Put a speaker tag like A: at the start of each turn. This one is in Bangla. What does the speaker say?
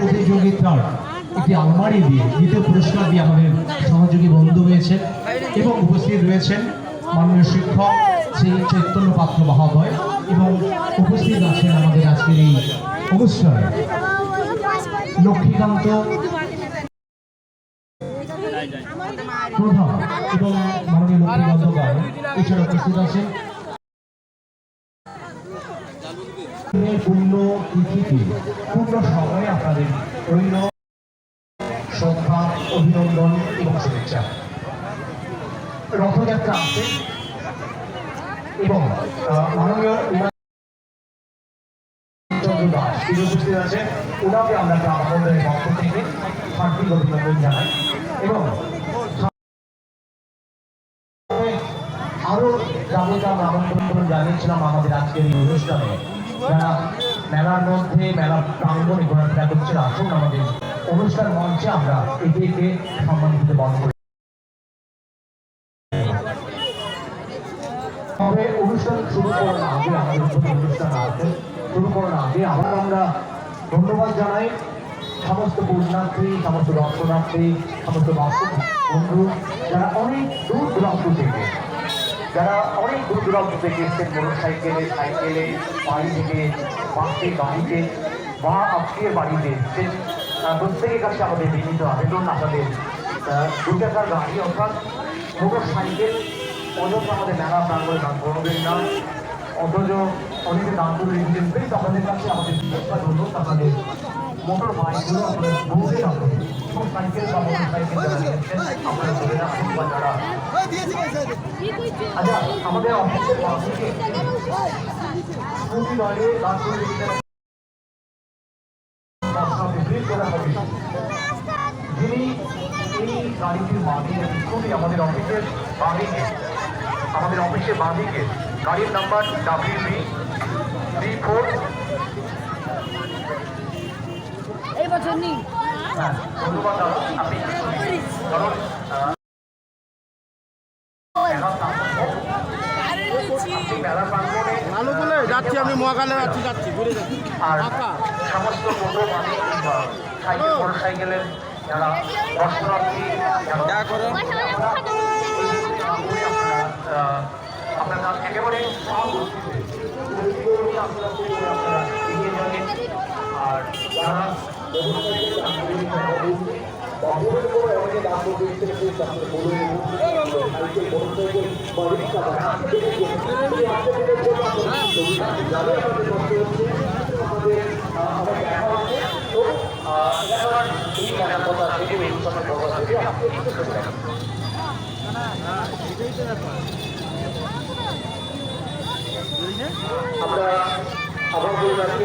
A: প্রতিযোগিতার একটি আলমারি দিয়ে দ্বিতীয় পুরস্কার দিয়ে আমাদের সহযোগী বন্ধু হয়েছেন এবং উপস্থিত রয়েছেন মাননীয় শিক্ষক শ্রী চৈতন্য পাত্র মহোদয় এবং উপস্থিত আছেন আমাদের আজকের এই অনুষ্ঠানে লক্ষ্মীকান্ত প্রধান এবং মাননীয় লক্ষ্মীকান্ত গান এছাড়া উপস্থিত আছেন পূর্ণ তিথিতে পূর্ণ সময়ে আপনাদের রইল শ্রদ্ধা, অভিনন্দন এবং শুভেচ্ছা। রথযাত্রা আছে এবং মাননীয় দাস তিনি উপস্থিত আছে, ওনাকে আমরা আমাদের পক্ষ থেকে হার্দিক অভিনন্দন জানাই এবং আরো যাদেরকে আমরা আমন্ত্রণ জানিয়েছিলাম আমাদের আজকের এই অনুষ্ঠানে, যারা মেলার মধ্যে মেলা প্রাঙ্গণে ঘোরাফেরা করছে, আসুন আমাদের অনুষ্ঠান মঞ্চে আমরা এদেরকে সম্মান দিতে বন্ধ করি। তবে অনুষ্ঠান শুরু করার আগে আমাদের অনুষ্ঠান আছে শুরু করার আগে আবার আমরা ধন্যবাদ জানাই সমস্ত পুণ্যার্থী, সমস্ত দর্শনার্থী, সমস্ত দর্শক বন্ধু যারা অনেক দূর দূরান্ত থেকে এসছেন, মোটর সাইকেলে, বাড়ি থেকে, বাসে, গাড়িতে বা আত্মীয় বাড়িতে এসছেন। প্রত্যেকের কাছে আমাদের বিনীত আবেদন, আপনাদের 2 টাকার গাড়ি অর্থাৎ মোটর সাইকেল অযথা আমাদের মেলা প্রাঙ্গণে দান করবেন না, অথচ অনেকে দান করে রেখেছেন। প্লিজ আপনাদের কাছে আমাদের বিশেষটা অনুরোধ, আপনাদের মোটর বাইকগুলো আপনাদের দৌড়ে রাখবেন এবং সাইকেল বা মোটর সাইকেল যারা নিয়েছেন আপনারা ধরে রাখুন বা যারা। আচ্ছা, আমাদের অফিসের বাসকে স্কুটি দাঁড়িয়ে দান করে রেখেছেন যিনি এই গাড়িটির মালিক, খুবই আমাদের অফিসের বাঁদিকে গাড়ির নাম্বার WB34।
B: এই বছর নেই।
A: হ্যাঁ, ধন্যবাদ দাদা, আপনি কারণ
C: যাচ্ছি, আমি মহাকালে যাচ্ছি
A: আর সমস্ত টোটো মালিক কিংবা সাইকেল, মোটর সাইকেলের যারা দর্শনার্থী আপনারা একেবারে আর যারা আমরা আবার বলে রাখি